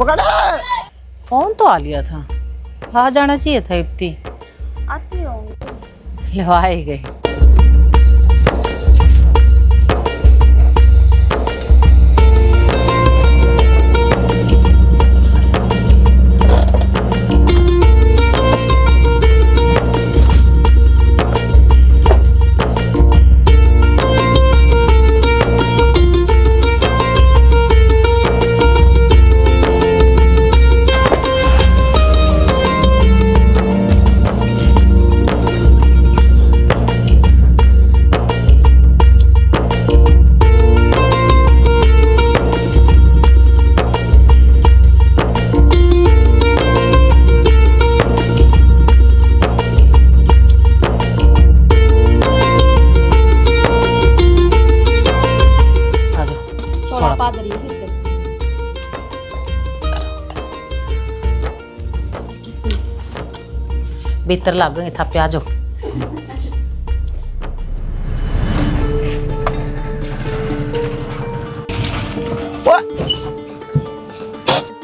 पकड़। फोन तो आ लिया था, आ जाना चाहिए था। इब्ती आती हूँ। ले आई गई। भीतर लग गए था प्याजो।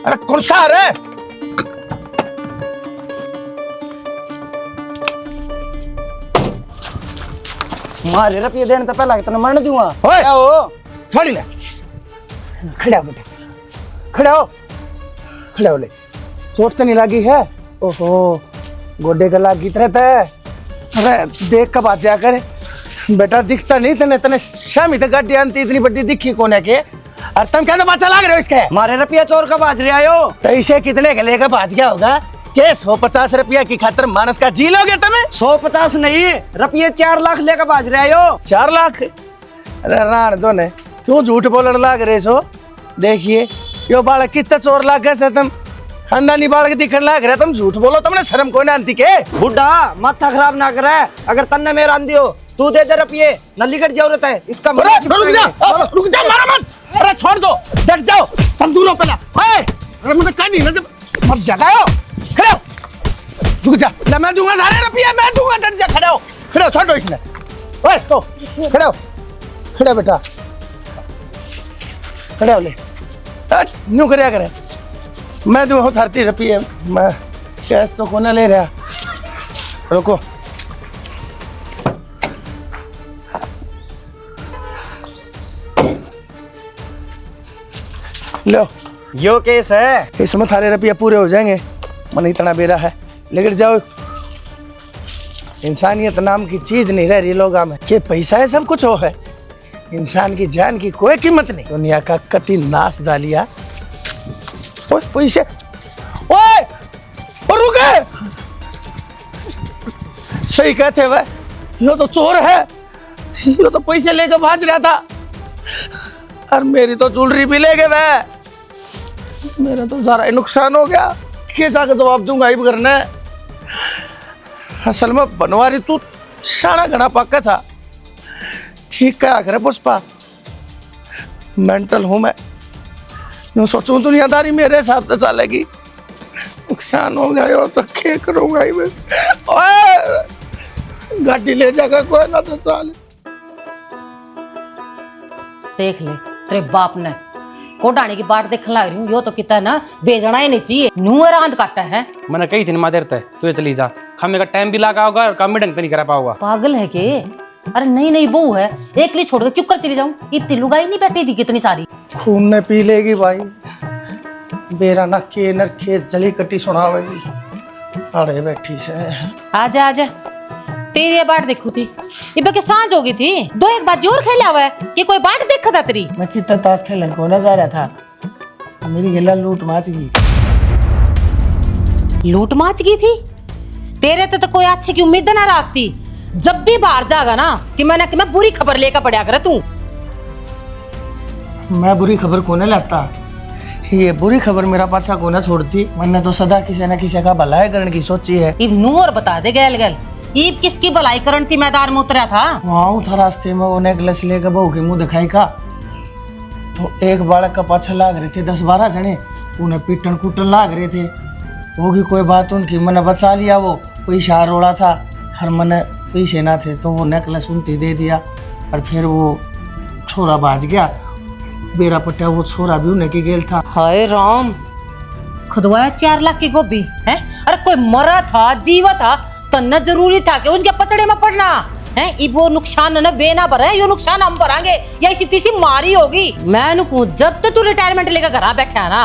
अरे कुर्सा रे, मारे रुपये देने तो पहला कितना मरने दूंगा। ओए क्या हो? थोड़ी ले, खड़े हो बेटा, खड़े हो, खड़े हो। ले, चोट तो नहीं लगी है? ओहो, गोडे का लागी तरह है। अरे देख कब आ जाकर बेटा, दिखता नहीं तने तने शामी तक गाड़ी आंती इतनी बड़ी दिखी कोने के। और तुम क्या बाचा लाग रहे हो इसके? मारे रुपया चोर का बाज रहे आयो। तो इसे कितने के लेकर भाज गया होगा? के 150 रुपया की खातर मानस का जी लोगे तुम्हें? 150 नहीं, रुपये 4 लाख लेकर बाज रहे आयो। 4 लाख? अरे रान दो ने, क्यों झूठ बोलने लाग रहे सो? देखिए यो बालक कितना चोर लाग गए से तुम, खानदानी बालक दिखने लाग रहे, तुम झूठ बोलो, तुमने शर्म कोई ना आती के? बुढ़ा माथा खराब ना करे, अगर तन्ने मेरा आंधी हो तू दे दे रुपये, नली कट जरूरत है इसका। रुक जा, मारा मत। अरे छोड़ दो, डट जाओ, तुम दूर हो पहला। अरे मुझे कहीं नहीं जब मत जगाओ, खड़े हो, रुक जा, ना मैं दूंगा सारे रुपये, मैं दूंगा, डट जा, खड़े हो, छोड़ दो इसने। ओए तो खड़े हो, खड़े बेटा, खड़े हो। ले न्यू करया करे, मैं दूँ 30 रुपये, मैं कैश तो कोने ले रहा। रुको, लो यो केस है, इसमें थारे रुपये पूरे हो जाएंगे। मन इतना बेरा है, लेकर जाओ। इंसानियत नाम की चीज नहीं रह रही लोगा में, कि पैसा है सब कुछ हो है, इंसान की जान की कोई कीमत नहीं। दुनिया का कति नाश जालिया। ओए पैसे, ओए रुके, सही कहते वह, यो तो चोर है, यो तो पैसे लेकर भाज रहा था, और मेरी तो ज्वेलरी भी ले गए वह। मेरा तो सारा नुकसान हो गया, कैसा का जवाब दूंगा इब करने। असल में बनवारी तू शाना घना पक्का था। ठीक क्या करे पुष्पा, मेंटल हूं मैं, यूं सोचूं दुनियादारी मेरे हिसाब से चलेगी। नुकसान हो गया हो तो क्या करूंगा मैं? गाड़ी ले जाकर कोई ना तो चले। देख ले तेरे बाप ने कोटाने की बाट देखने लग रही हूँ। यो तो कितना ना बेजना ही नहीं चाहिए, नूर आंध काटा है। मैंने कही थी माँ देर तक तू चली जा, खाने का टाइम भी लगा होगा और काम भी ढंग से नहीं करा पाऊंगा। पागल है के? अरे नहीं नहीं बहू है, एक लिए छोड़ के क्यों कर चली जाऊं? इतनी लुगाई नहीं बैठी थी कितनी सारी, खून ने पी लेगी भाई, बेरा ना के नरखे जली कटी सुनावेगी। अरे बैठी से आजा आजा, तेरी ये बाट देखू थी, ये बके सांझ हो गई थी, 2-1 बात जोर खेला हुआ है कि कोई बाट देखा था तेरी। मैं कितना ताश खेलन को ना जा रहा था, मेरी गिला लूट माच गई। लूट माच गई थी? तेरे तो कोई अच्छे की उम्मीद ना रखती। जब भी बाहर जागा ना कि मैं बुरी खबर लेकर पड़ा करे तू। मैं बुरी खबर को ना लाता, ये बुरी खबर मेरा पाछा को ना छोड़ती। मैंने तो सदा किसी न किसी का भलाई करने की सोची है। इब नूर बता दे गैल गैल, ईब किसकी भलाई करन थी? मैदान में उतरा था वहाँ था रास्ते में, वो नेकलेस लेकर बहू के मुंह दिखाई का, तो एक बालक का पाछा लाग रहे थे 10-12 जने, उन्हें पीटन कूटन लाग रहे थे। होगी कोई बात उनकी, मैंने बचा लिया। वो पैसा रोड़ा था, हर मैंने पैसे ना थे, तो वो नेकलेस उनती दे दिया, और फिर वो छोरा भाज गया। बेरा पट्टा वो छोरा भी उन्हें की गेल था। हाय राम, खुदवाया 4 लाख की गोभी है। अरे कोई मरा था जीवा था तन्ना जरूरी था कि उनके पचड़े में पड़ना है। इब वो नुकसान न वे ना भरे, यो नुकसान हम भरांगे या इसी तीसी मारी होगी। मैं नु जब तक तू रिटायरमेंट लेकर घर बैठा है ना,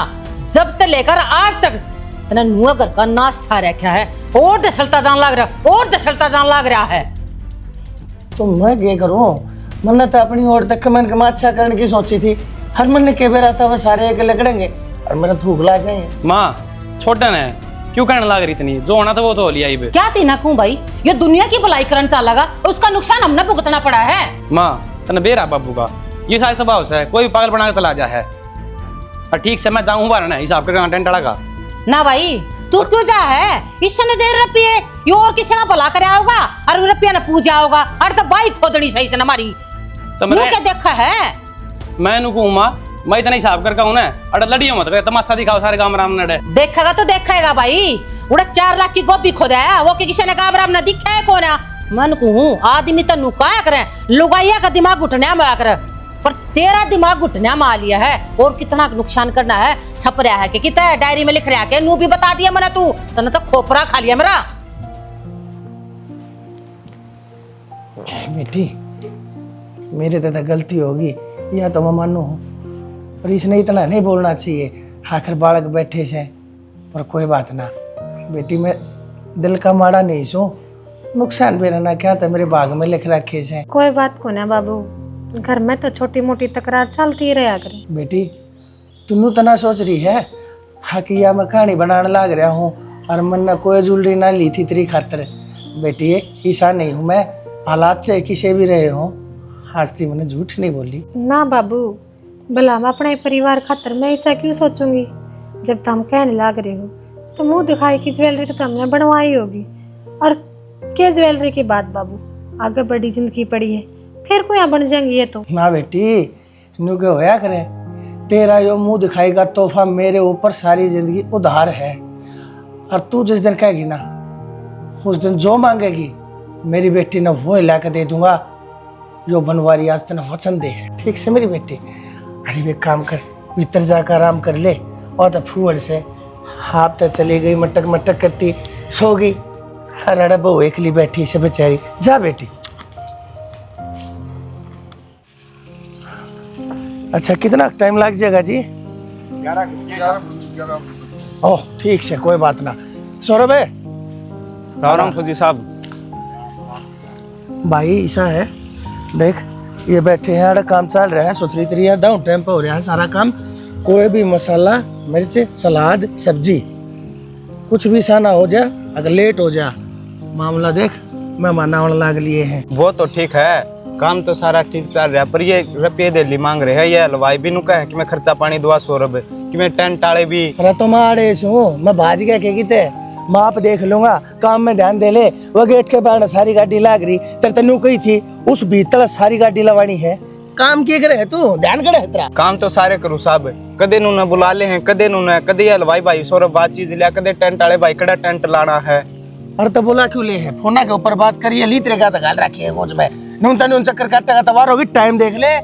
जब तक लेकर आज तक तने नुआ घर का नाश ठा रखा है और दसलता जान लग रहा और दसलता जान लग रहा है। तो मैं क्या करूं? मैंने तो अपनी ओर तक कमेंट कमा अच्छा करने की सोची थी। हर मन ने के बेरा था वो सारे एक लकड़ेंगे और मेरा थूक ला जाएंगे। माँ छोटा ने क्यों कहने लग रही इतनी? जो होना था वो तो हो लिया ही बे। क्या तीना कहूं भाई, ये दुनिया की भलाई करन चल लगा, उसका नुकसान हमने भुगतना पड़ा है। माँ तने बेरा बाबू का ये सारे स्वभाव से कोई भी पागल बना के चला जा है। और ठीक से मैं जाऊँ बार ना हिसाब करके टेंट लगा ना भाई तू क्यों जा है? इसने दे रुपये ये और किसी का भला करे होगा और रुपया ना पूजा होगा और तो बाई खोदड़ी सही से ना मारी तो मैं क्या देखा है। मैं नु कहूँ माँ मैं इतना हिसाब करके हूँ ना अरे लड़ियों मत तमाशा दिखाओ सारे गाँव राम ने। देखेगा तो देखेगा भाई, उड़ा 4 लाख की गोभी खोदा है वो कि किसी ने गाँव राम ने दिखा है कौन है? मन कहूँ आदमी तो नुकाया करे लुगाइया का दिमाग घुटने में आकर, पर तेरा दिमाग घुटने में आ लिया है और कितना नुकसान करना है छप रहा है कि कितना डायरी में लिख रहा है कि नू भी बता दिया मैंने तू तने तो खोपरा खा लिया मेरा। बेटी मेरे तो गलती होगी या तो मैं मानू हूँ, पर इसने इतना नहीं बोलना चाहिए। आखिर बालक बैठे से, पर कोई बात ना बेटी, मैं दिल का माड़ा नहीं सो, नुकसान भी रहना क्या था मेरे बाग में लिख रखे से। कोई बात को ना बाबू, घर में तो छोटी मोटी तकरार चलती रहा करे। बेटी तुनू तना सोच रही है हाँ कि या मैं कहानी बनाने लाग रहा हूँ और मन ने कोई ज्वेलरी ना ली थी तेरी खातर। बेटी ऐसा नहीं हूँ मैं, हालात से किसी भी रहे हो, आज थी मैंने झूठ नहीं बोली। ना बाबू, भला मैं अपने परिवार खातर मैं ऐसा क्यों सोचूंगी? जब तुम कहने लग रहे हो तो मुंह दिखाई की ज्वेलरी तो तुमने बनवाई होगी। और क्या ज्वेलरी की बात बाबू, आगे बड़ी जिंदगी पड़ी है, फिर कोई यहाँ बन जाएंगी ये तो। ना बेटी न्यू के होया करे, तेरा यो मुंह दिखाएगा तोहफा मेरे ऊपर सारी जिंदगी उधार है। और तू जिस दिन कहेगी ना उस दिन जो मांगेगी मेरी बेटी ने वो ला के दे दूंगा। यो बनवारी आज तेना वचन दे है, ठीक से मेरी बेटी? अरे एक काम कर, भीतर जाकर आराम कर ले। और तो फूहड़ से हाथ तो चली गई मटक मटक करती सो गई। अरे बहू एकली बैठी से बेचारी, जा बेटी। अच्छा कितना टाइम लग जाएगा जी? 11 ओह ठीक से कोई बात ना। सौरभ है राम राम फौजी साहब। भाई ऐसा है देख, ये बैठे हैं, काम चल रहा है, सुथरी तरीया डाउन टाइम पे हो रहा है सारा काम। कोई भी मसाला मिर्च सलाद सब्जी कुछ भी सा ना हो जाए, अगर लेट हो जाए मामला देख मेहमान आने लग लिए हैं। वो तो ठीक है, काम तो सारा ठीक चल रहा है, पर ये रुपये दिल्ली मांग रहे हैं। ये हलवाई भी नुका है कि मैं खर्चा पानी दुआ 100 रुपए कि मैं टेंट आड़े भी। अरे तो मारे सो मैं भाज गया के कीते माप देख लूंगा, काम में ध्यान दे ले। वो गेट के बाहर सारी गाड़ी लाग रही तेरे तेनू कही थी उस भीतर सारी गाड़ी लवानी है। काम किए करे है तू, ध्यान करे है तेरा? काम तो सारे करूँ साहब, कदे नू न बुला ले हैं, कदे नू न, कदे हलवाई भाई 100 रुपए बात चीज लिया, कदे टेंट आड़े भाई कड़ा टेंट लाना है। अरे तो बोला क्यों ले है, फोना के ऊपर बात करिए, ली तेरे का गाल रखी है कुछ में नून तन चक्कर काटता का तवार होगी। टाइम देख ले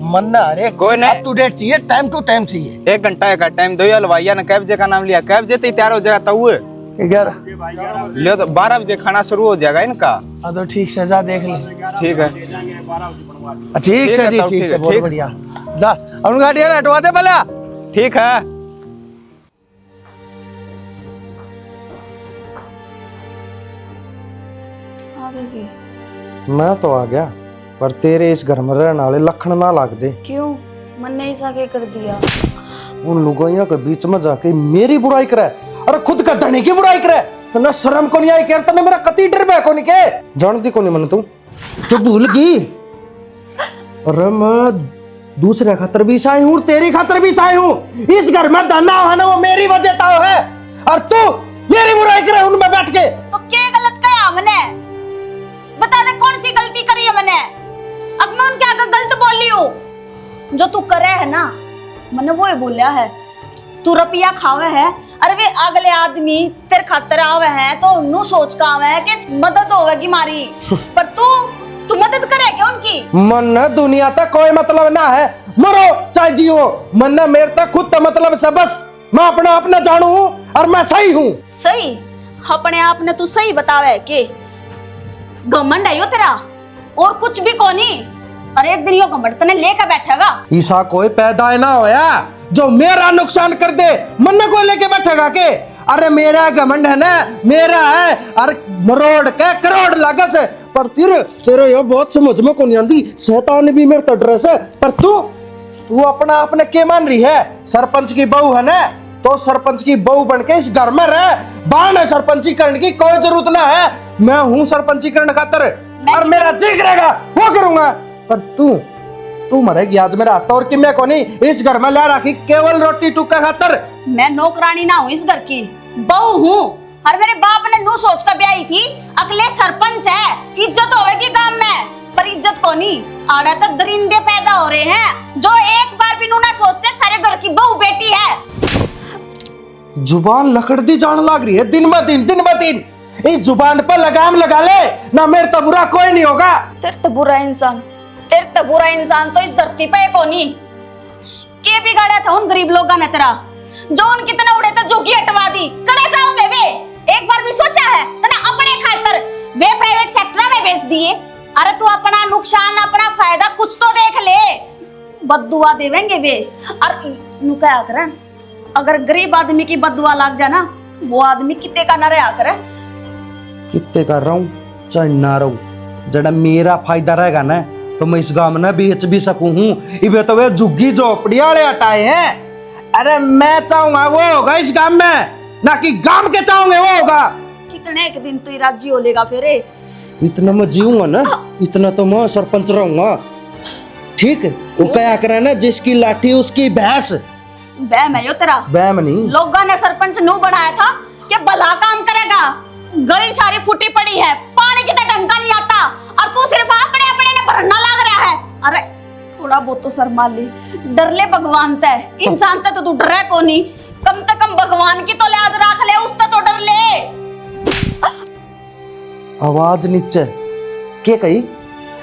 मन्ना, अरे कोई नहीं, अप टू डेट चाहिए, टाइम टू टाइम चाहिए। 1 घंटा का टाइम दो। हलवाइया ने कै बजे का नाम लिया, कै बजे तैयार हो जाएगा? तो 11 लियो तो 12 बजे खाना शुरू हो जाएगा इनका। हाँ तो ठीक से जा देख ले। ठीक है ठीक से जी, ठीक से, बहुत बढ़िया। जा अब गाड़ी हटवा दे भला। ठीक है। मैं तो आ गया, पर तेरे इस घर में रहने वाले लखन ना लाग दे। क्यों? मन ने ऐसा क्या कर दिया? उन लुगाइयों के बीच में जाके मेरी बुराई करे, अरे खुद का धनी की बुराई करे तो ना शर्म को नहीं आई? क्या तने मेरा कति डर में को नहीं के जानती को नहीं मन तू तो भूल गई। अरे मैं दूसरे खातर भी साई हूँ, तेरी खातर भी साई हूँ। इस घर में धना है ना वो मेरी वजह तो है, और तू मेरी बुराई करे उनमें बैठ के। तो क्या गलत किया हमने? बता दे कौन सी गलती करी है मैंने? अब मैं उनके आगे गलत बोली हूँ? जो तू करे है ना मैंने वो ही बोलिया है। तू रुपया खावे है, अरे वे अगले आदमी तेरे खातर आवे है तो उन्नु सोच का आवे है कि मदद होगी मारी, पर तू मदद करे क्या उनकी? मन दुनिया तक कोई मतलब ना है, मरो चाहे जियो, मन मेरे तक खुद तो मतलब से बस। मैं अपना अपना जानू हूँ और मैं सही हूँ। सही अपने आप ने तू सही बतावे के घमंड है यो तेरा और कुछ भी कोनी। और एक दिन यो घमंड तने लेके बैठेगा। ईसा कोई पैदा ना होया जो मेरा नुकसान कर दे, मन को लेके बैठेगा के? अरे मेरा घमंड है ना, मेरा है। अरे मरोड़ के करोड़ लागत है, पर तेरे यो बहुत समझ में को नहीं आंदी। शैतान भी मेरे तो ड्रेस है, पर तू अपना आपने के मान रही है? सरपंच की बहू है ना, तो सरपंच की बहू बन के इस घर में रह। बाण है सरपंचीकरण की, कोई जरूरत ना है। मैं हूँ सरपंचीकरण खातर, और मेरा जी करेगा वो करूंगा। पर तू मरेगी आज मेरा हाथ और कि मैं को नहीं इस घर में ला रखी केवल रोटी टुक्का खातर। मैं नौकरानी ना हूँ इस घर की, बहू हूँ। और मेरे बाप ने नू सोच कर ब्याही थी, अगले सरपंच है, इज्जत होगी गांव में। पर इज्जत को नहीं, आड़ा तक दरिंदे पैदा हो रहे हैं जो एक बार भी नू ना सोचते थारे घर की बहू बेटी है। जुबान लकड़ती जान लग रही है दिन ब दिन। इस जुबान पर लगाम लगा ले, ना मेरे तो बुरा कोई नहीं होगा। तेरे तो बुरा इंसान तो इस धरती पे एक होनी के बिगाड़ा था उन गरीब लोगों ने तेरा, जो उन कितना उड़े थे झुग्गी हटवा दी। कड़े जाओगे वे? एक बार भी सोचा है तने अपने खातर वे प्राइवेट सेक्टर में बेच दिए? अरे तू अपना नुकसान अपना फायदा कुछ तो देख ले। बद्दुआ देवेंगे वे। और नू क्या करे, अगर गरीब आदमी की बद्दुआ लग जाए ना, वो आदमी कितने का न रहा करे। कितने कर रहा हूँ चाहे ना रहूं, जड़ा मेरा फायदा रहेगा ना तो मैं इस गांव में बेच भी सकूं हूँ। इबे तो वे झुग्गी झोपड़ी वाले हटाए हैं। अरे मैं चाहूंगा वो होगा इस गांव में, ना कि गांव के चाहूंगे वो होगा। कितने एक दिन तो राज्य हो लेगा फिर। इतना मैं जीऊंगा ना, इतना तो मैं सरपंच रहूंगा। ठीक है, वो क्या करे ना, जिसकी लाठी उसकी भैंस। बैम है यो तेरा। बैम नहीं, लोगों ने सरपंच नू बनाया था कि भला काम करेगा। गली सारी फूटी पड़ी है, पानी की तो ढंका नहीं आता, और तू सिर्फ अपने ने भरना लग रहा है। अरे थोड़ा बहुत तो शर्मा ले, डर ले भगवान तय। इंसान तय तो तू डरे को नहीं, कम से कम भगवान की तो लाज रख ले, उससे तो डर ले। आवाज नीचे के कही।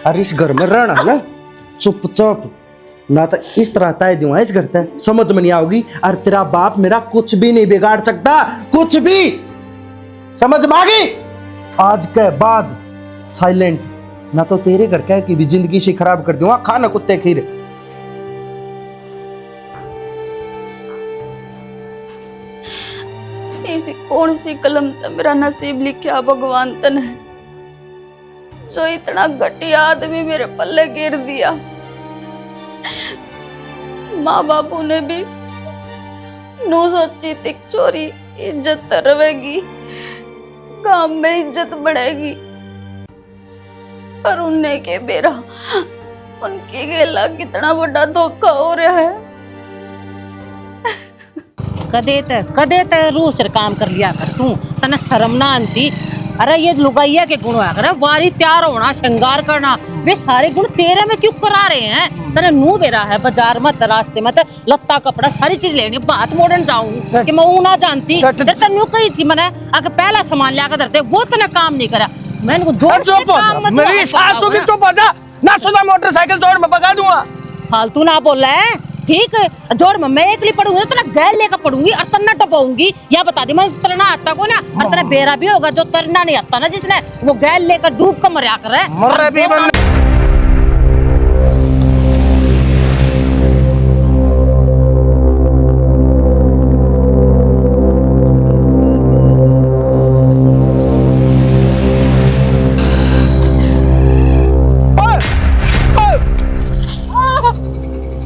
अरे इस घर में रहना है ना, चुपचाप ना तो इस तरह तय दूंगा इस घर तय, समझ में नहीं आओगी। और तेरा बाप मेरा कुछ भी नहीं बिगाड़ सकता, कुछ भी। समझ में आ गई? आज के बाद साइलेंट, ना तो तेरे घर का की भी जिंदगी से खराब कर दूंगा। खाना कुत्ते खीर। ऐसी कौन सी कलम ते मेरा नसीब लिखा भगवान तने, जो इतना घटिया आदमी मेरे पल्ले गिर दिया। माँ बापू ने भी नो सोची थी चोरी इज्जत रहेगी, काम में इज्जत बढ़ेगी, पर उनने के बेरा उनकी गेला कितना बड़ा धोखा हो रहा है। कदे त रूसर काम कर लिया कर तू, तना शर्म ना आती। अरे ये लुगाइया के गुण आ कर वारी तैयार होना, श्रृंगार करना, वे सारे गुण तेरे में क्यों करा रहे हैं? तने नू बेरा है बाजार मत, रास्ते मत, लत्ता कपड़ा सारी चीज लेनी, बात मोड़न जाऊं कि मैं ना जानती। तनु कही थी मैंने अगर पहला सामान लिया कर धरते, वो तने काम नहीं करा। मैंने जोर से काम मत, मेरी सासू की चुप हो जा, ना सुना मोटरसाइकिल जोड़ में भगा दूंगा। फालतू ना बोला है, ठीक है? जोड़ में मैं एकली पढ़ूंगी तो तना गैल लेकर पढ़ूंगी और तन्ना टपाऊंगी। या बता दी मैं तरना आता को ना, और तना बेरा भी होगा जो तरना नहीं आता ना, जिसने वो गैल लेकर डूब कर मरिया कर है। मर भी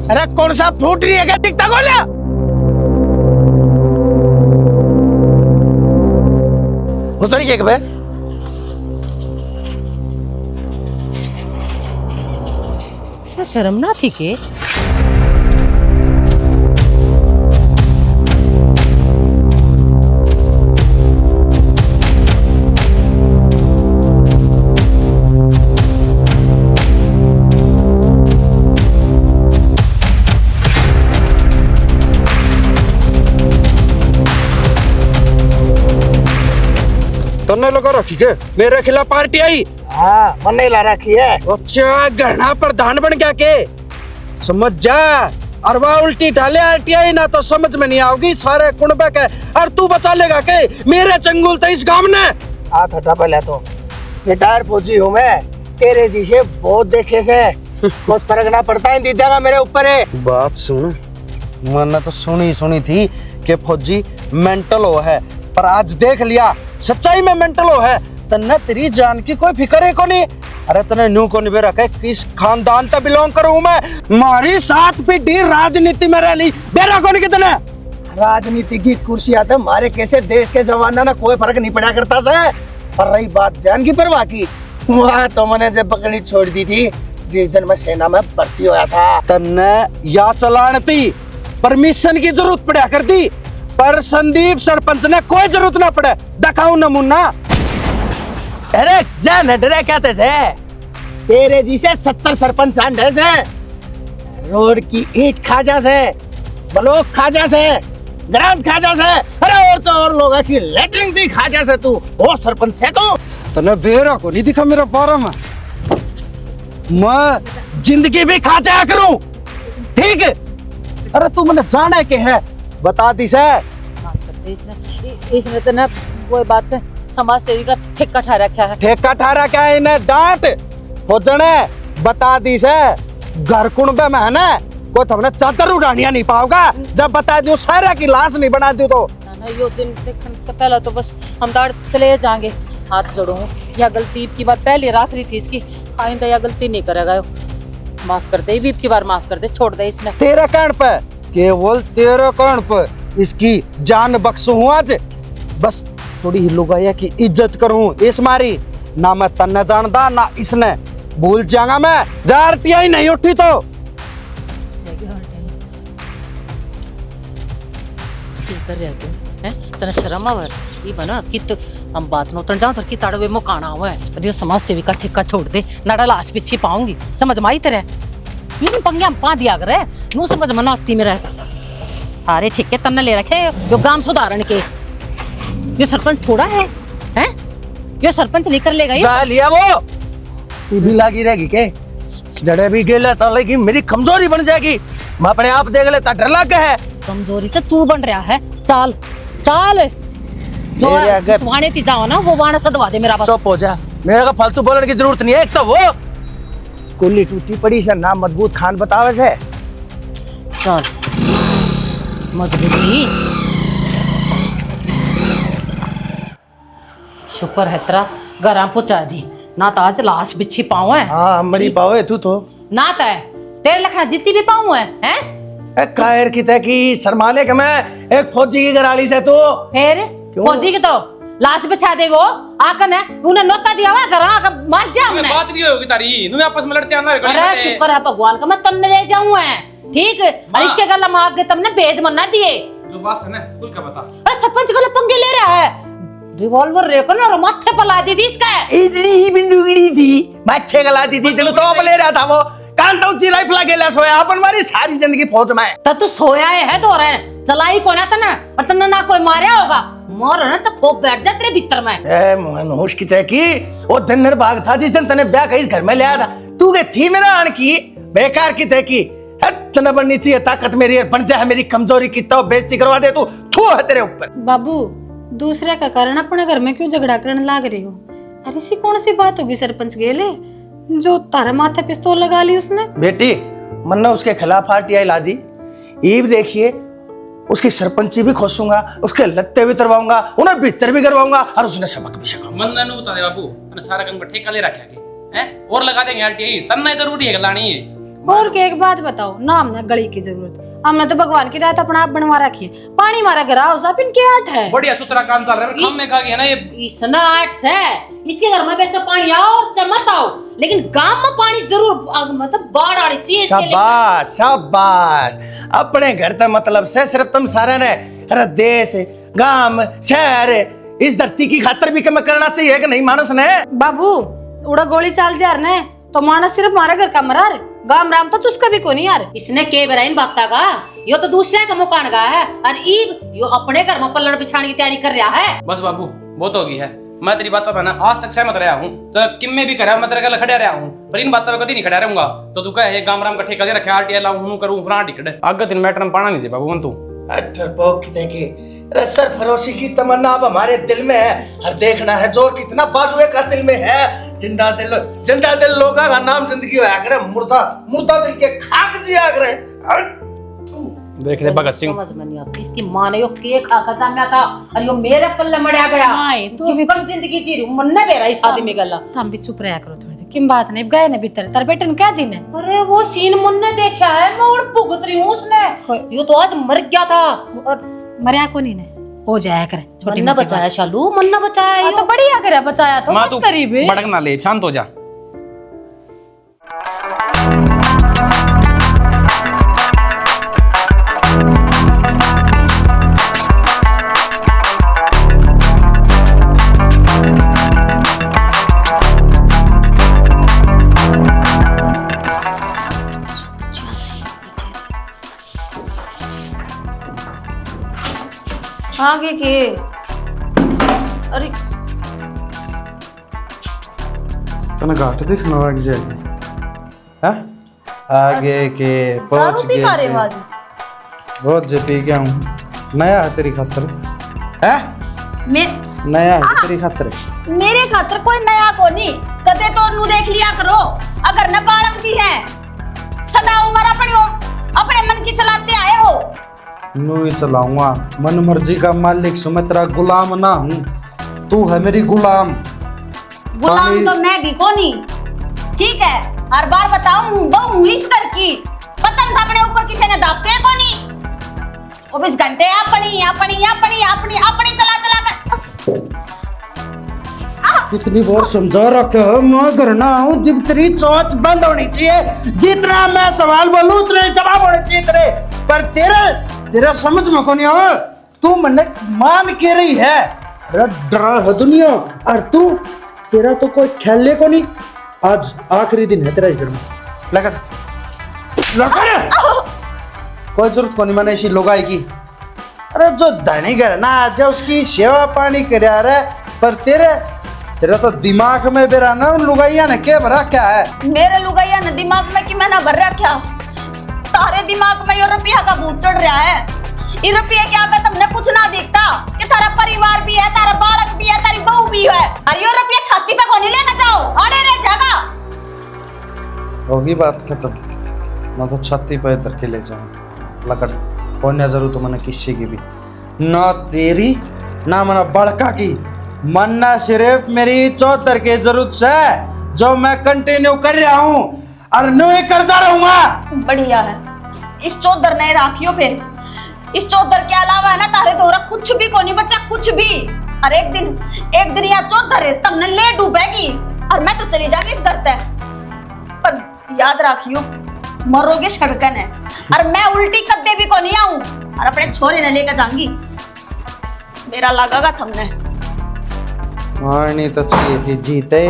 अरे कौन सा फ्रूट रही है क्या दिखता को ना? उतर के बे इसमें शर्म ना थी के? तन्ने लगा रखी के मेरे खिलाफ पार्टी आई। हाँ मन ला रखी है। अच्छा गहना प्रधान बन गया के? समझ जा, और वह उल्टी ढाले आरटीआई ना तो समझ में नहीं आओगी सारे कुणबे के। और तू बचा लेगा के मेरे चंगुल तो इस गांव ने। हाथ हटा पहले तो, रिटायर फौजी हूँ मैं, तेरे जी से बहुत देखे से कुछ फर्क ना पड़ता है दीदा मेरे ऊपर है। बात सुन, मैंने तो सुनी थी कि फौजी मेंटल हो है, पर आज देख लिया सच्चाई में मेंटल हो है। तन्ने तेरी जान की कोई फिक्र है को नहीं। अरे तने न्यू को नहीं रखा, किस खानदान से बिलोंग करूं मैं, मारी साथ पीढ़ी राजनीति में रह ली, बेरा को नहीं कितने राजनीति की कुर्सी आते मारे कैसे देश के जवाना ना कोई फर्क नहीं पड़ा करता से। पर रही बात जान की परवाह की, वहाँ तो मैंने जब पकड़ी छोड़ दी थी जिस दिन मैं सेना में भर्ती होया था। तन्ने या चलान थी परमिशन की जरूरत पड़ा कर दी, पर संदीप सरपंच ने कोई जरूरत ना पड़े। दिखाऊं नमूना। अरे जान डरे कहते से तेरे जी से 70 सरपंच आंडे से, रोड की ईंट खाजा से, ब्लॉक खाजा से, ग्राउंड खाजा से, अरे और तो और लोगों की लेटरिंग दी खाजा से, तू वो सरपंच से तू। तने बेरा को नहीं दिखा मेरा बारे में, मैं जिंदगी भी खा जाया करूं, ठीक है। अरे तू मैंने जाना के है बता दी से। इसने तो ना वो बात से समाज सेवी का ठेका ठा रखा है। ठेका ठहरा क्या है इन्हें डांट हो जने बता दी से। घर कुणबे में है ना कोई तुमने चादर उड़ानिया नहीं पाओगा, जब बता दियो सारा की लाश नहीं बना दी तो। ना यो दिन देखने से पहले तो बस हम दाड़ चले जाएंगे। हाथ जोड़ो, यह गलती की बार पहले राख रही थी इसकी, आइंदा यह गलती नहीं करेगा। माफ कर दे, भी की बार माफ कर दे, छोड़ दे इसने। तेरे कहने पे, केवल तेरे कहने पे इसकी जान बख्शू हूँ आज। बस थोड़ी लुगाया की इज्जत करूँ इस मारी, ना मैं तन्ने जानदा ना इसने। भूल जाऊंगा मैं, जार पिया ही नहीं उठी तो। तना शर्म आवे ये बना कि तो हम बात न उतर जाऊं तो कि ताड़वे मुकाना हुआ है कदियो समाज सेवी का ठेका छोड़ दे, नाड़ा लाश पीछे पाऊंगी। समझ में आई तेरे यूं पंगिया पा दिया करे नु समझ में ना आती मेरा। सारे ठेके तन्ने ले रखे जो गांव सुधारन के। ये सरपंच थोड़ा है हैं? ये सरपंच लेकर ले गई जा लिया वो, ये भी लागी रहेगी के जड़े भी गेला चलेगी, मेरी कमजोरी बन जाएगी। मैं अपने आप देख लेता, डर लग है। कमजोरी तो तू बन रहा है। चाल चाल जो सुहाने थी जाओ ना वो वाणा सदवा दे मेरा बस। चुप हो जा, मेरे का फालतू बोलने की जरूरत नहीं है। एक तो वो कुल्ली टूटी पड़ी से नाम मजबूत खान बतावे से। चल मजबूती शुक्र है तेरा घर पहुंचा दी, ना तो आज लाश बिछी पाऊं है। हाँ मरी पावे तू तो ना तो है तेरे लखना जीती भी पाऊं है हैं? कायर की तय की शर्माले के मैं एक फौजी की गराली से तो फिर फौजी की तो लाश बिछा दे वो आकर है उन्हें नोता दिया हुआ घर आकर मर जा हमने। बात भी होगी तारी, तुम्हें आपस में लड़ते आना। अरे शुक्र है भगवान का मैं तन्ने ले जाऊं है, ठीक है। और इसके गला मार के तुमने बेज मन्ना दिए जो बात है ना खुल के बता। अरे सरपंच गला पंगे ले रहा है, रिवॉल्वर रेकन और माथे पर ला दी थी इसका। इतनी ही बिंदुगिरी थी, माथे गला दी थी, चलो तो ले रहा था वो कान तो ऊंची राइफल गेला सोया अपन मारी सारी जिंदगी फौज में। तो तू सोया है तो रहे चलाई को ना तना और तन्ने ना कोई मारा होगा, मोर ना तो खोप बैठ जा तेरे भीतर में। ए मनोज की तय की वो धन्यर बाग था जिस दिन तने ब्याह कहीं घर में ले आया था, तू के थी मेरा आन की बेकार की तय की है। तने बननी चाहिए ताकत मेरी, बन जाए मेरी कमजोरी की तो बेइज्जती करवा दे तू, थू है तेरे ऊपर। बाबू दूसरे का कारण अपने घर में क्यों झगड़ा करने लाग रही हो? अरे ऐसी कौन सी बात होगी सरपंच गेले जो तारे माथे पिस्तौल लगा ली उसने? बेटी मन्ना उसके खिलाफ आरटीआई ला दी, ईब देखिए उसकी सरपंची भी खोसूंगा, उसके लत्ते भी तरवाऊंगा, उन्हें भीतर भी करवाऊंगा और उसने सबक भी सिखाऊंगा। मन ना बता दे बाबू, मैंने सारा काम का ठेका ले रखा है हैं? और लगा देंगे आरटीआई, तन्ना जरूरी है लानी है। और के एक बात बताओ ना, हमने गली की जरूरत, हमने तो भगवान की रात अपना आप बनवा रखी है। पानी मारा गिरा हो सब इनके आठ है। बढ़िया सुथरा काम चल रहा है, खम में खा गया ना ये। इसना आठ से इसके घर में वैसे पानी आओ चमत आओ, लेकिन गांव में पानी जरूर मतलब बाढ़ वाली चीज। शाबाश शाबाश, अपने घर तक मतलब से सिर्फ तुम सारे ने अरे देश गांव शहर इस धरती की खातर भी कम करना चाहिए कि नहीं मानस ने? बाबू उड़ा गोली चाल जार ने तो मानस सिर्फ हमारे घर का मरा रे, गाम राम तो चुसका भी को नहीं यार। इसने के बराइन बागता का यो तो दूसरे का मुकान गा है और ईब यो अपने घर में पल्लड़ बिछाने की तैयारी कर रहा है। बस बाबू बहुत होगी है, मैं तेरी बातों पर ना आज तक सहमत रहा हूँ, तो किम में भी करा मैं तेरे गल खड़ा रहा हूँ, पर इन बातों पर कभी नहीं खड़ा रहूंगा। तो तू कहे गाम राम का ठेका दे रखे आरटीआई लाऊं हूं करूं फलाना टिकट आगे दिन मैटर में पाना नहीं दे बाबू तू। डरपोक की अरे सरफरोशी की तमन्ना अब हमारे दिल में है, और देखना है जोर कितना बाजुए का दिल में है। जिंदा दिल लोगों का नाम जिंदगी होया करे, मुर्दा मुर्दा दिल के खाक जिया करे। देख ले भगत सिंह, समझ में नहीं आती इसकी मां ने यो केक खा जाम्या था और यो मेरे पल्ले मड़या गया। तू भी कब जिंदगी जी रही हूं, मन ने बेरा इस शादी में गला। तुम भी चुप रहा करो थोड़ी देर। किम बात नहीं गए ने भीतर तार बेटे ने क्या दिन है? अरे वो सीन मन ने देखा है, मैं उड़ भुगत रही हूं उसने। यो तो आज मर गया था और मरिया को नहीं ने हो जाया करे। छोटी मन्ना बचाया शालू, मन्ना बचाया। तो बढ़िया करे बचाया तो बस करीब है। भड़क ना ले, शांत हो जा। आगे के अरे तने घाट देखना हो एग्जैक्टली हां आगे के पहुंच गए। दारू पी आज रोज जे पी गया हूं, नया है तेरी खातर है, नया है तेरी खातर। मेरे खातर कोई नया को नहीं, कदे तो नू देख लिया करो। अगर न बालक भी है सदा उम्र अपने मन की चलाते आए हो। नू ही चलाऊंगा, मन मर्जी का मालिक सु, मैं तेरा गुलाम ना हूँ, तू है मेरी गुलाम। गुलाम तो मैं भी को नहीं, ठीक है। हर बार बताऊं बहु इस कर की पतंग अपने ऊपर किसी ने दापते को नहीं। 24 घंटे अपनी चला कर कितनी बार समझा रखा है, मैं करना हूँ जब तेरी चोंच बंद होनी चाहिए। जितना मैं सवाल बोलूं उतने जवाब होने चाहिए तेरे, पर तेरा समझ में को नहीं हो। तू मन्ने मान के रही है, डरा है दुनिया, और तू तेरा तो कोई ख्याल को नहीं। आज आखिरी दिन है तेरा इस घर में, लगा कोई जरूरत को नहीं मैंने इसी लोगाई की। अरे जो धनी घर ना आज उसकी सेवा पानी कर रहा है, पर तेरा तो दिमाग में बेरा ना उन लुगाइया ने क्या भरा क्या है। मेरे लुगाइया ने दिमाग में कि मैंने भर रहा क्या? तारे दिमाग में ये रुपया का भूत चढ़ रहा है। ये रुपये के आगे तुमने कुछ ना दिखता कि तारा परिवार भी है, तारा बालक भी है, तारी बहू भी है, और ये रुपया छाती पे को नहीं लेना जाओ, अड़े रह जाएगा। होगी बात खत्म, मैं तो छाती पे धर के ले जाऊं। लकड़ होने जरूर तो मैंने किसी की भी ना तेरी ना मना बड़का की, मन्ना सिर्फ मेरी चौधर की जरूरत है जो मैं कंटिन्यू कर रहा हूँ और नहीं करता रहूंगा। बढ़िया है, इस चौधर नहीं राखियो। फिर इस चौधर के अलावा है ना तारे तो कुछ भी को नहीं बचा, कुछ भी। और एक दिन या चौधर है तब न ले डूबेगी और मैं तो चली जागी इस घर तक। पर याद रखियो मरोगे सड़कन है, और मैं उल्टी कद्दे भी को नहीं आऊं और अपने छोरे ने लेकर जाऊंगी। मेरा लगागा थमने मारनी तो चाहिए थी जीते,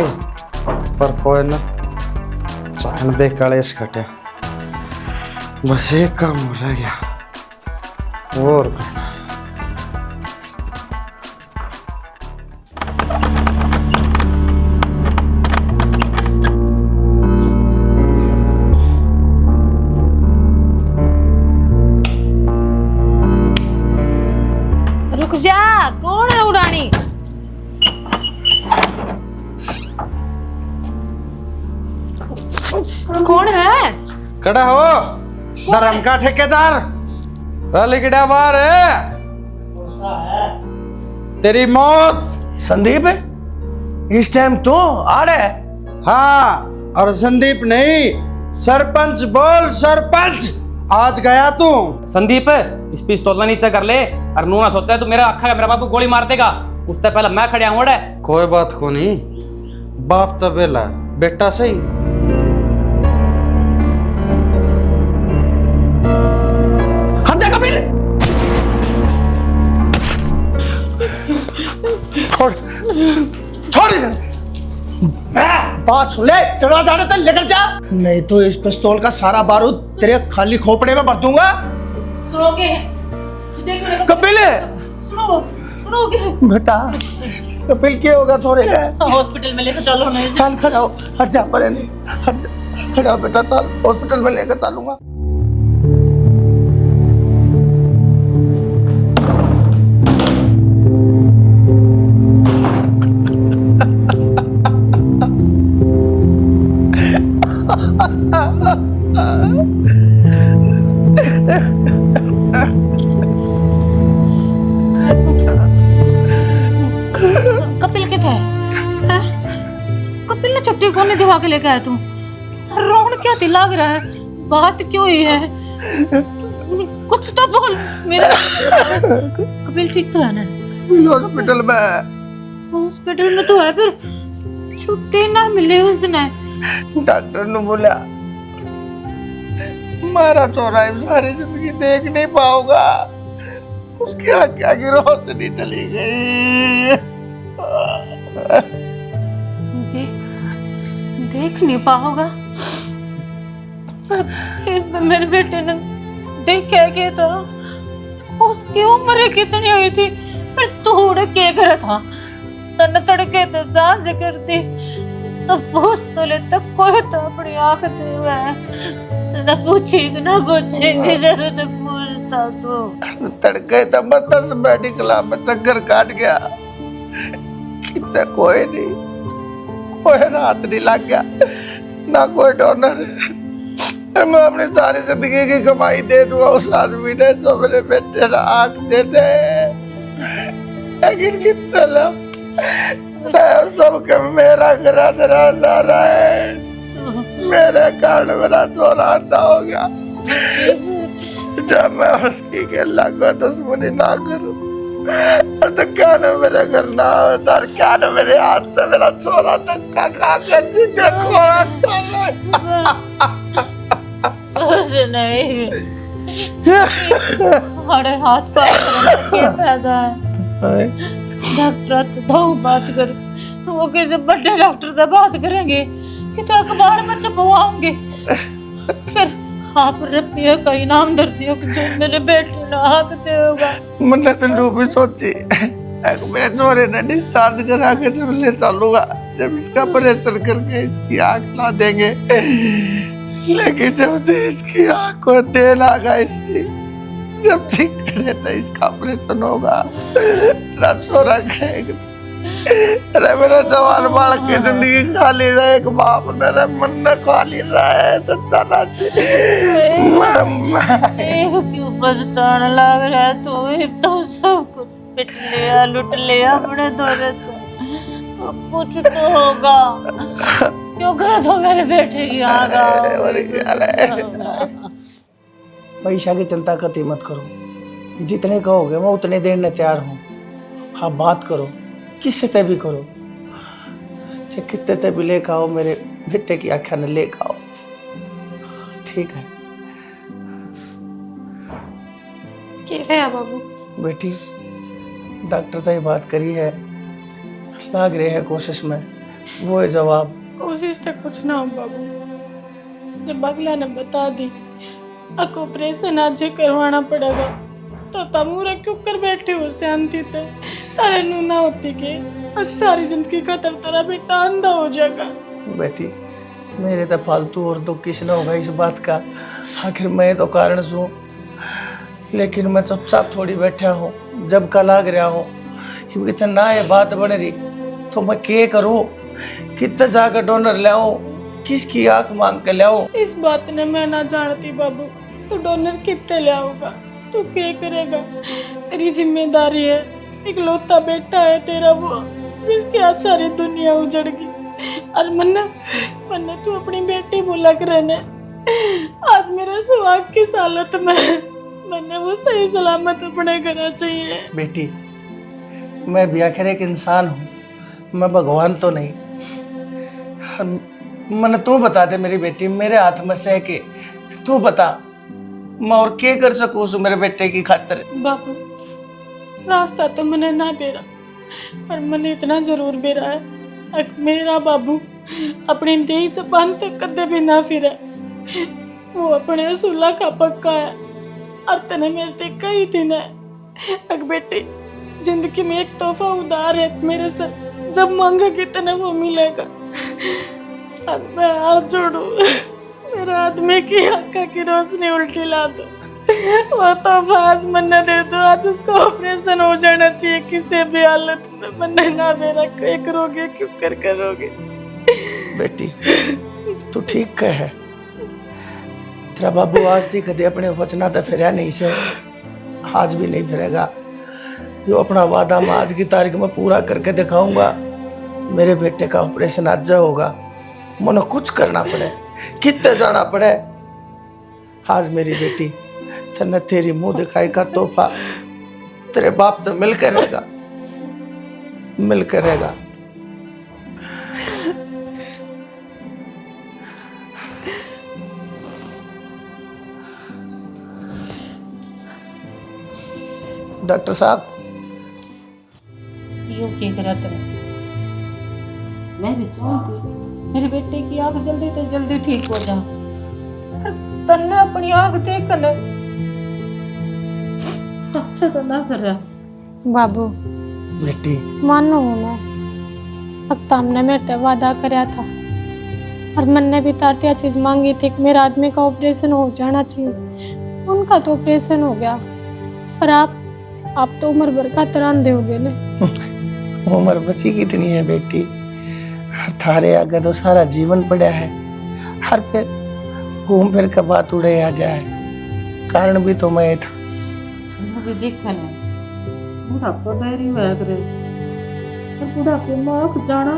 पर कोई न चाहन दे कलेश कटे। बस एक काम हो रह गया और करना। रुक जा, कौन है उड़ानी? कौन है? खड़ा हो धर्म का ठेकेदार, लिखड़ा बार है तेरी मौत। संदीप इस टाइम तो आ रहा है? हाँ, और संदीप नहीं सरपंच बोल, सरपंच आज गया तू। संदीप इस पिस्तौल नीचे कर ले, और नू ना सोचा है तू मेरा अखा का मेरा बाबू गोली मार देगा, उससे पहले मैं खड़े हूं। कोई बात को नहीं, बाप तो बेला बेटा सही। हम देखा पहले छोड़ बात सुन ले, चढ़ा जाने तक लेकर जा, नहीं तो इस पिस्तौल का सारा बारूद तेरे खाली खोपड़े में भर दूंगा। सुनोगे? कपिल सुनोगे? बेटा कपिल क्या होगा छोरे का? हॉस्पिटल में लेकर चलो ना इसे। चल खड़ा हो, हट जा पर हट जा, खड़ा हो बेटा, चल हॉस्पिटल में लेकर चलूंगा। कपिल किधर है? कपिल ने छुट्टी कौन दिवा के लेके आया तू? रोन क्या थी लग रहा है? बात क्यों हुई है? कुछ तो बोल मेरे। कपिल ठीक तो है ना? हॉस्पिटल में, हॉस्पिटल में तो है, फिर छुट्टी ना मिली उसने। डॉक्टर ने बोला मारा छोरा सारी जिंदगी देख नहीं पाऊंगा, उसकी आंखें की रोशनी चली गई। देख नहीं पाओगा? मेरे बेटे ने देखा के तो उसकी उम्र कितनी हुई थी, फिर थोड़े के कर था तन तड़के तो सांझ कर दी तो पूछ तो ले तक कोई तो अपनी आंख दे हुआ है ना पूछेंगे जरूर पूछता तो तड़के तो मैं 10 मेडिकल में चक्कर काट गया, कितना कोई नहीं, कोई रात नहीं लग गया, ना कोई डोनर। मैं अपनी सारी जिंदगी की कमाई दे दूंगा उस आदमी ने जो मेरे बेटे ने आंख दे दे, लेकिन कितना सबके मेरा घरा दरा जा रहा है, मेरे कारण मेरा चोरा अंधा हो गया। जब मैं उसकी गला को दुश्मनी ना करूं और तो क्या ना मेरे घर ना होता, और क्या ना मेरे हाथ से मेरा चोरा धक्का खा के जिंदगी खोना चला। नहीं हमारे हाथ पार के पैदा है। डॉक्टर तो दो बात कर, वो किसी बड़े डॉक्टर से बात करेंगे कि तो अखबार में छपवाओगे, फिर आप रुपये का इनाम दर दियो कि जो मेरे बेटे ने हक दे होगा। मैंने तो डूबी सोची मेरे चोरे ने डिस्चार्ज करा के जब ले चलूंगा, जब इसका ऑपरेशन करके इसकी आंख ला देंगे, लेकिन जब से इसकी आंख को तेल आ गया, इसकी जब ठीक करे तो इसका ऑपरेशन होगा। छोरा कहेगा अरे मेरा जवान बालक की जिंदगी खाली रहे, एक बाप मेरे मन ने खाली रहे सत्ताना से। क्यों पछताने लग रहा है? तो सब कुछ पिट लिया, लुट लिया अपने दौरे तो कुछ तो होगा। क्यों कर दो मेरे बेटे की आगा? पैसा की चिंता कती मत करो, जितने कहोगे मैं उतने देने तैयार हूँ। हाँ बात करो, किससे तय भी करो, चाहे कितने तय भी लेकर आओ, मेरे बेटे की आख्या ने लेकर आओ, ठीक है? कह रहे हैं बाबू? बेटी डॉक्टर तो ये बात करी है, लाग रहे हैं कोशिश में, वो है जवाब। कोशिश तक कुछ ना हो बाबू, जब अगला ने बता दी अक ऑपरेशन आज करवाना पड़ेगा तो तमूरा क्यों कर बैठे हो शांति ते? तारे नू ना होती के और सारी जिंदगी खत्म, तेरा बेटा अंधा हो जाएगा। बेटी मेरे तो फालतू और दुख किस न होगा इस बात का, आखिर मैं तो कारण हूँ, लेकिन मैं चुपचाप थोड़ी बैठा हूँ। जब का लाग रहा हूँ क्योंकि इतना ये बात बन रही तो मैं क्या करूँ, कितना जाकर डोनर लाऊं, किसकी आंख मांग के लाऊं? इस बात ने मैं ना जानती बाबू, तू डोनर कितने लाओगा, तू क्या करेगा? तेरी जिम्मेदारी है, इकलौता बेटा है तेरा वो, जिसकी आज सारी दुनिया उजड़ गई। और मन्ना तू अपनी बेटी बोला करने, आज मेरा सुहाग की हालत में मैंने वो सही सलामत अपने घर चाहिए। बेटी मैं भी आखिर एक इंसान हूँ, मैं भगवान तो नहीं। मन तू बता दे मेरी बेटी, मेरे हाथ में से के तू बता, मैं और क्या कर सकूँ मेरे बेटे की खातिर? बाबू रास्ता तो मैंने ना बेरा, पर मैंने इतना जरूर बेरा है, मेरा बाबू अपनी देही जबान तक कदे भी ना फिरे, वो अपने असूला का पक्का है। और तने मेरे ते कई दिन है, अग बेटी जिंदगी में एक तोहफा उधार है मेरे से, जब मांगेगी तने वो मिलेगा। अब मैं हाथ जोड़ू, मेरा आदमी की आंखों की रोशनी उल्टी ला दो, वो तो आज मन्ना दे दो। आज उसका ऑपरेशन हो जाना चाहिए किसी भी हालत में। मन्ना ना मेरा कोई करोगे, क्यों कर करोगे? बेटी तू ठीक कह है, तेरा बाबू आज थी कदे अपने वचना तो फिर नहीं से, आज भी नहीं फिरेगा। यो अपना वादा मैं आज की तारीख में पूरा करके दिखाऊंगा। मेरे बेटे का ऑपरेशन आज होगा, मनो कुछ करना पड़े, कितने जाना पड़े। आज मेरी बेटी तेने तेरी मुंह दिखाई का तोहफा तेरे बाप तो मिलकर रहेगा, मिलकर रहेगा। डॉक्टर साहब यो क्या करा तेरा? मैं भी चाहती मेरे बेटे की आंख जल्दी से जल्दी ठीक हो जा। तन्ने अपनी आंख देख कर अच्छा तो ना कर रहा। बाबू बेटी मानो मैं अब तो हमने मेरे से वादा कराया था और मन ने भी तारतिया चीज मांगी थी कि मेरा आदमी का ऑपरेशन हो जाना चाहिए। उनका तो ऑपरेशन हो गया, पर आप तो उम्र भर का तरान दोगे ना। उम्र बची कितनी है बेटी, हर थारे आगे तो सारा जीवन पड़ा है। हर पे घूम फिर के बात उड़े आ जाए, कारण भी तो मैं था। मुझे देखा ना बुढ़ापा बैरी हुआ करे, और बुढ़ापे में आँख जाना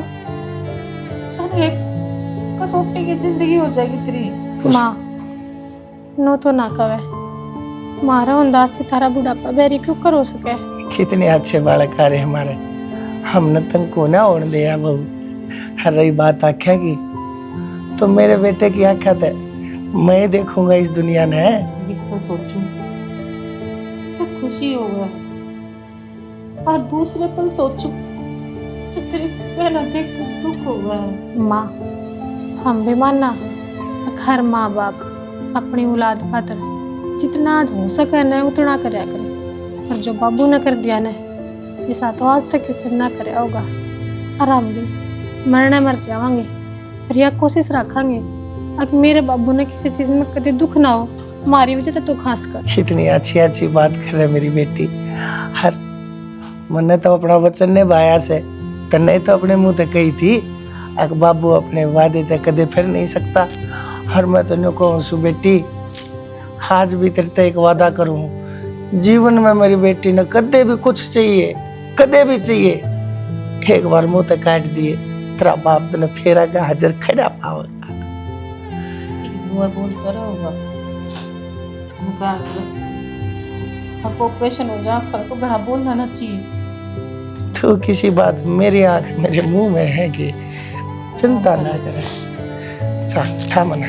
अरे कसौटी की जिंदगी हो जाएगी तेरी। माँ नो तो ना कवे, मारा अंदाज से थारा बुढ़ापा बैरी क्यों कर हो सके। कितने अच्छे बालक आ रहे हमारे, हमने तंग को ना ओढ़ लिया बहू। हर रही बात आख्या की तो मेरे बेटे की आख्या थे मैं देखूंगा इस दुनिया ने। देखो सोचू तो खुशी होगा, और दूसरे पल सोचू तो तेरी बहना देख कर दुख होगा। माँ हम भी मानना हर माँ बाप अपनी औलाद खातर जितना हो सके न उतना करया करे, और जो बाबू ने कर दिया न ऐसा तो आज तक किसी ने ना करया होगा। और हम भी मरने मर जावांगे, पर यह कोशिश रखांगे अब मेरे बाबू ने किसी चीज में कभी दुख ना हो, हमारी वजह तो खास कर। कितनी अच्छी अच्छी बात कर रहे मेरी बेटी। हर मैंने तो अपना वचन निभाया से, तन्ने तो अपने मुंह ते कही थी अक बाबू अपने वादे ते कदे फिर नहीं सकता। हर मैं तो न्यू कहूँ सु बेटी, आज भी तेरे ते एक वादा करूँ, जीवन में मेरी बेटी ने कदे भी कुछ चाहिए, कदे भी चाहिए, एक बार मुंह ते काट दिए तेरा बाप तने फेरा का हाजिर खड़ा पावेगा। वो बोलता रहोगा उनका ऑपरेशन हो जा, को बड़ा बोलना ना चाहिए। तू किसी बात मेरी आंख मेरे मुंह में है कि चिंता ना करे। चल ठा मना।